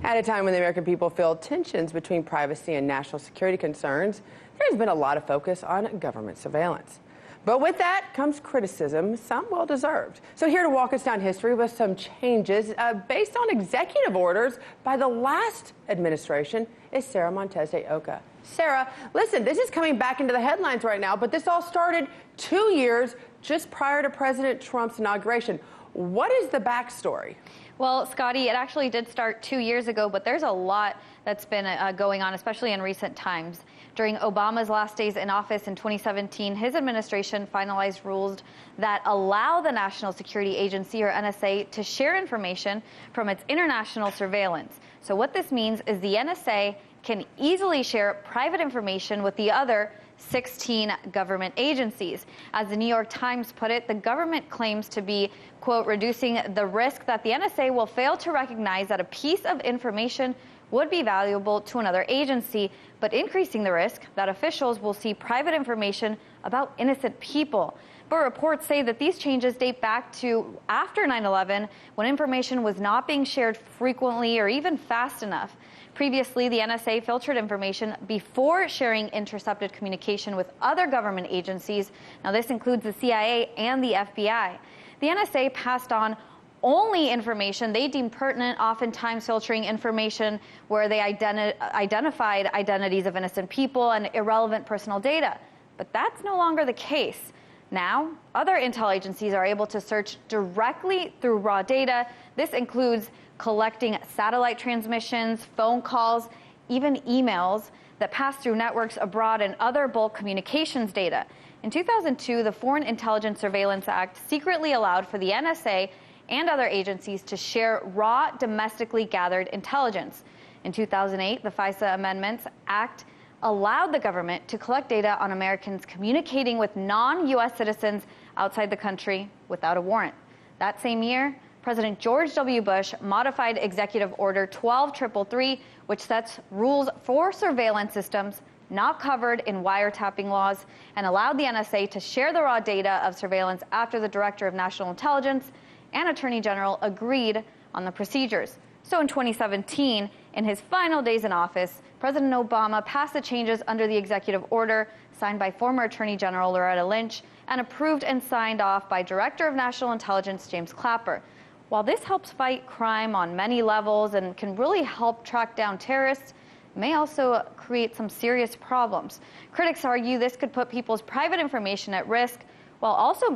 At a time when the American people feel tensions between privacy and national security concerns, there's been a lot of focus on government surveillance. But with that comes criticism, some well-deserved. So here to walk us down history with some changes based on executive orders by the last administration is Sara Montes de Oca. Sara, listen, this is coming back into the headlines right now, but this all started 2 years just prior to President Trump's inauguration. What is the backstory? Well, Scottie, it actually did start 2 years ago, but there's a lot that's been going on, especially in recent times. During Obama's last days in office in 2017, his administration finalized rules that allow the National Security Agency, or NSA, to share information from its international surveillance. So what this means is the NSA can easily share private information with the other 16 government agencies. As the New York Times put it, the government claims to be, quote, reducing the risk that the NSA will fail to recognize that a piece of information would be valuable to another agency, but increasing the risk that officials will see private information about innocent people. But reports say that these changes date back to after 9/11, when information was not being shared frequently or even fast enough. Previously, the NSA filtered information before sharing intercepted communication with other government agencies. Now, this includes the CIA and the FBI. The NSA passed on only information they deemed pertinent, oftentimes filtering information where they identified identities of innocent people and irrelevant personal data. But that's no longer the case. Now, other intel agencies are able to search directly through raw data. This includes collecting satellite transmissions, phone calls, even emails that pass through networks abroad and other bulk communications data. In 2002, the Foreign Intelligence Surveillance Act secretly allowed for the NSA and other agencies to share raw domestically gathered intelligence. In 2008, the FISA Amendments Act allowed the government to collect data on Americans communicating with non-U.S. citizens outside the country without a warrant. That same year, President George W. Bush modified Executive Order 12333, which sets rules for surveillance systems not covered in wiretapping laws and allowed the NSA to share the raw data of surveillance after the Director of National Intelligence and Attorney General agreed on the procedures. So in 2017, in his final days in office, President Obama passed the changes under the executive order signed by former Attorney General Loretta Lynch and approved and signed off by Director of National Intelligence James Clapper. While this helps fight crime on many levels and can really help track down terrorists, it may also create some serious problems. Critics argue this could put people's private information at risk while also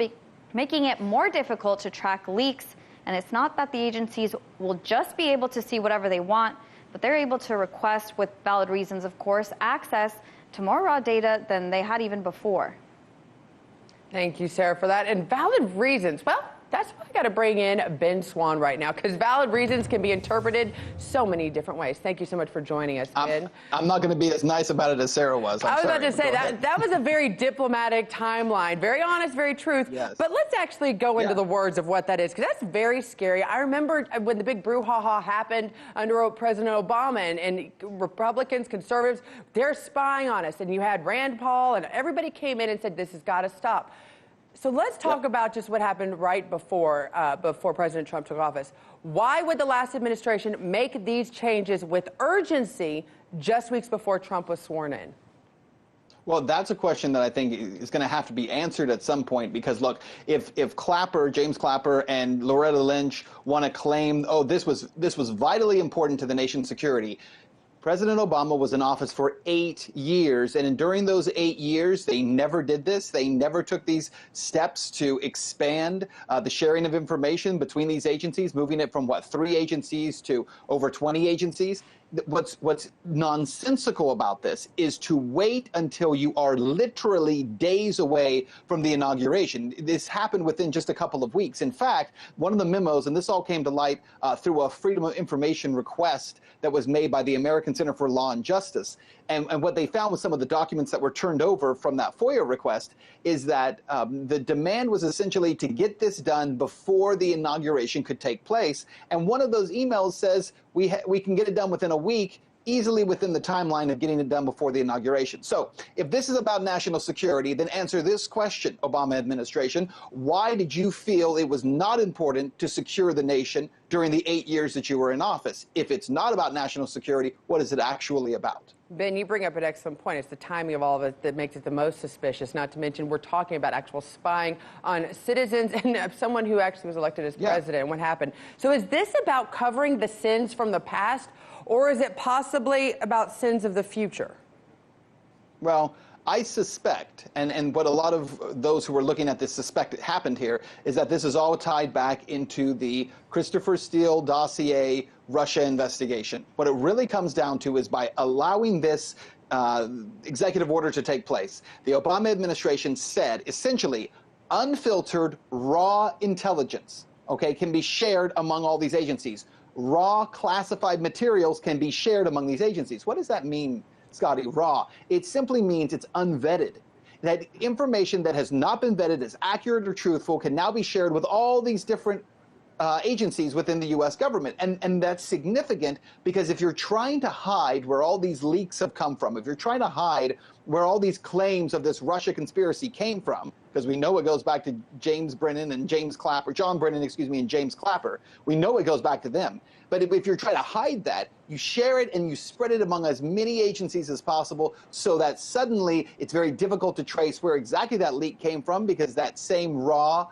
making it more difficult to track leaks. And it's not that the agencies will just be able to see whatever they want, but they're able to request, with valid reasons, of course, access to more raw data than they had even before. Thank you, Sara, for that. And valid reasons. Well, that's why I got to bring in Ben Swann right now, because valid reasons can be interpreted so many different ways. Thank you so much for joining us, Ben. I'm not going to be as nice about it as Sara was. I was about to say that was a very diplomatic timeline, very honest, very truth. Yes. But let's actually go into the words of what that is, because that's very scary. I remember when the big brouhaha happened under President Obama, and Republicans, conservatives, they're spying on us. And you had Rand Paul, and everybody came in and said, this has got to stop. So let's talk about just what happened right before President Trump took office. Why would the last administration make these changes with urgency just weeks before Trump was sworn in? Well, that's a question that I think is going to have to be answered at some point, because look, if Clapper, James Clapper, and Loretta Lynch want to claim, oh, this was vitally important to the nation's security, President Obama was in office for 8 years, and during those 8 years, they never did this. They never took these steps to expand the sharing of information between these agencies, moving it from, 3 agencies to over 20 agencies. What's nonsensical about this is to wait until you are literally days away from the inauguration. This happened within just a couple of weeks. In fact, one of the memos, and this all came to light through a Freedom of Information request that was made by the American Center for Law and Justice. And what they found with some of the documents that were turned over from that FOIA request is that the demand was essentially to get this done before the inauguration could take place. And one of those emails says, we can get it done within a week. easily within the timeline of getting it done before the inauguration. So if this is about national security, then answer this question, Obama administration. Why did you feel it was not important to secure the nation during the 8 years that you were in office? If it's not about national security, what is it actually about? Ben, you bring up an excellent point. It's the timing of all of it that makes it the most suspicious, not to mention we're talking about actual spying on citizens and someone who actually was elected as president and what happened. So is this about covering the sins from the past, or is it possibly about sins of the future? Well, I suspect, and what a lot of those who are looking at this suspect happened here, is that this is all tied back into the Christopher Steele dossier Russia investigation. What it really comes down to is by allowing this executive order to take place, the Obama administration said, essentially, unfiltered, raw intelligence, okay, can be shared among all these agencies. Raw classified materials can be shared among these agencies. What does that mean, Scottie? Raw. It simply means it's unvetted. That information that has not been vetted as accurate or truthful can now be shared with all these different agencies within the U.S. government. And that's significant because if you're trying to hide where all these leaks have come from, if you're trying to hide where all these claims of this Russia conspiracy came from, because we know it goes back to James Brennan and James Clapper, John Brennan, excuse me, and James Clapper. We know it goes back to them. But if you're trying to hide that, you share it and you spread it among as many agencies as possible so that suddenly it's very difficult to trace where exactly that leak came from, because that same raw,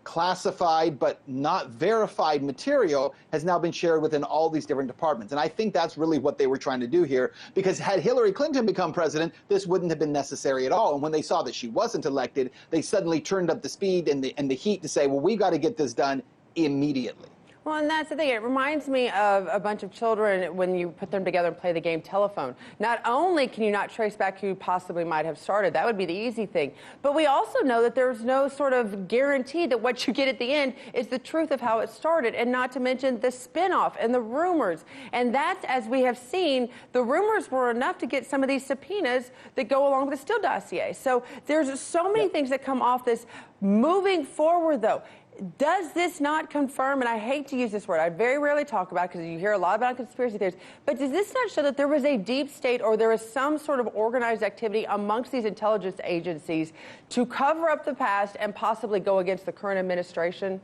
classified but not verified material has now been shared within all these different departments. And I think that's really what they were trying to do here, because had Hillary Clinton become president, this wouldn't have been necessary at all. And when they saw that she wasn't elected, they suddenly turned up the speed and the heat to say, well, we've got to get this done immediately. Well, and that's the thing. It reminds me of a bunch of children when you put them together and play the game telephone. Not only can you not trace back who possibly might have started, that would be the easy thing, but we also know that there's no sort of guarantee that what you get at the end is the truth of how it started, and not to mention the spin-off and the rumors. And that's, as we have seen, the rumors were enough to get some of these subpoenas that go along with the Steele dossier. So there's so many things that come off this. Moving forward, though, does this not confirm, and I hate to use this word, I very rarely talk about it because you hear a lot about conspiracy theories, but does this not show that there was a deep state or there was some sort of organized activity amongst these intelligence agencies to cover up the past and possibly go against the current administration?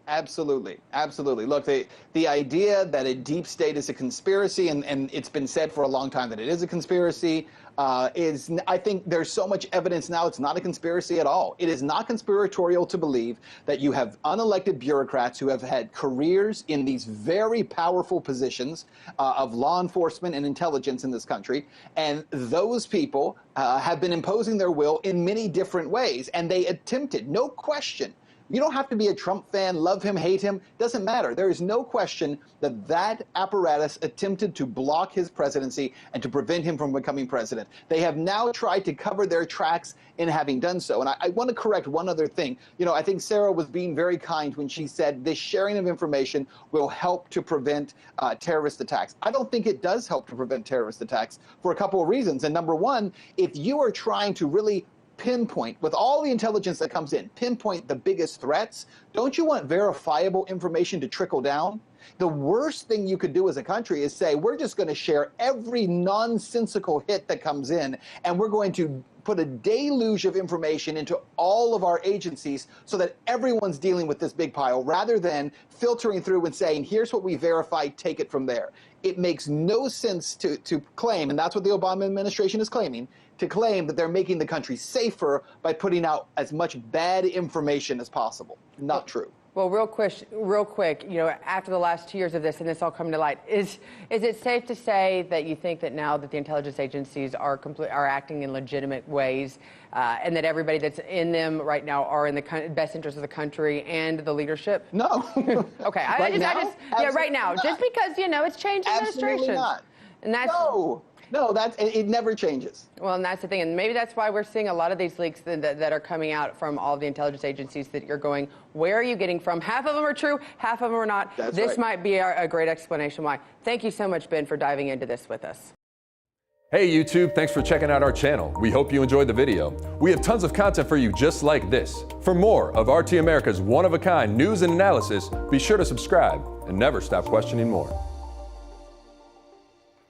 Absolutely. Absolutely. Look, the idea that a deep state is a conspiracy, and it's been said for a long time that it is a conspiracy, I think there's so much evidence now it's not a conspiracy at all. It is not conspiratorial to believe that you have unelected bureaucrats who have had careers in these very powerful positions of law enforcement and intelligence in this country, and those people have been imposing their will in many different ways, and they attempted, no question. You don't have to be a Trump fan, love him, hate him, doesn't matter. There is no question that that apparatus attempted to block his presidency and to prevent him from becoming president. They have now tried to cover their tracks in having done so. And I want to correct one other thing. You know, I think Sarah was being very kind when she said this sharing of information will help to prevent terrorist attacks. I don't think it does help to prevent terrorist attacks for a couple of reasons. And number one, if you are trying to really pinpoint, with all the intelligence that comes in, pinpoint the biggest threats, don't you want verifiable information to trickle down? The worst thing you could do as a country is say, we're just going to share every nonsensical hit that comes in, and we're going to put a deluge of information into all of our agencies so that everyone's dealing with this big pile, rather than filtering through and saying, here's what we verified, take it from there. It makes no sense to claim, and that's what the Obama administration is claiming, to claim that they're making the country safer by putting out as much bad information as possible. Not true. Well, real quick, you know, after the last 2 years of this and this all coming to light, is it safe to say that you think that now that the intelligence agencies are acting in legitimate ways, and that everybody that's in them right now are in the best interest of the country and the leadership? No. Okay. Right now, not. Just because, you know, it's changed administrations. Absolutely not. And that's No, it never changes. Well, and that's the thing, and maybe that's why we're seeing a lot of these leaks that are coming out from all of the intelligence agencies that you're going, where are you getting from? Half of them are true, half of them are not. That's this right. might be a great explanation why. Thank you so much, Ben, for diving into this with us. Hey YouTube, thanks for checking out our channel. We hope you enjoyed the video. We have tons of content for you just like this. For more of RT America's one-of-a-kind news and analysis, be sure to subscribe and never stop questioning more.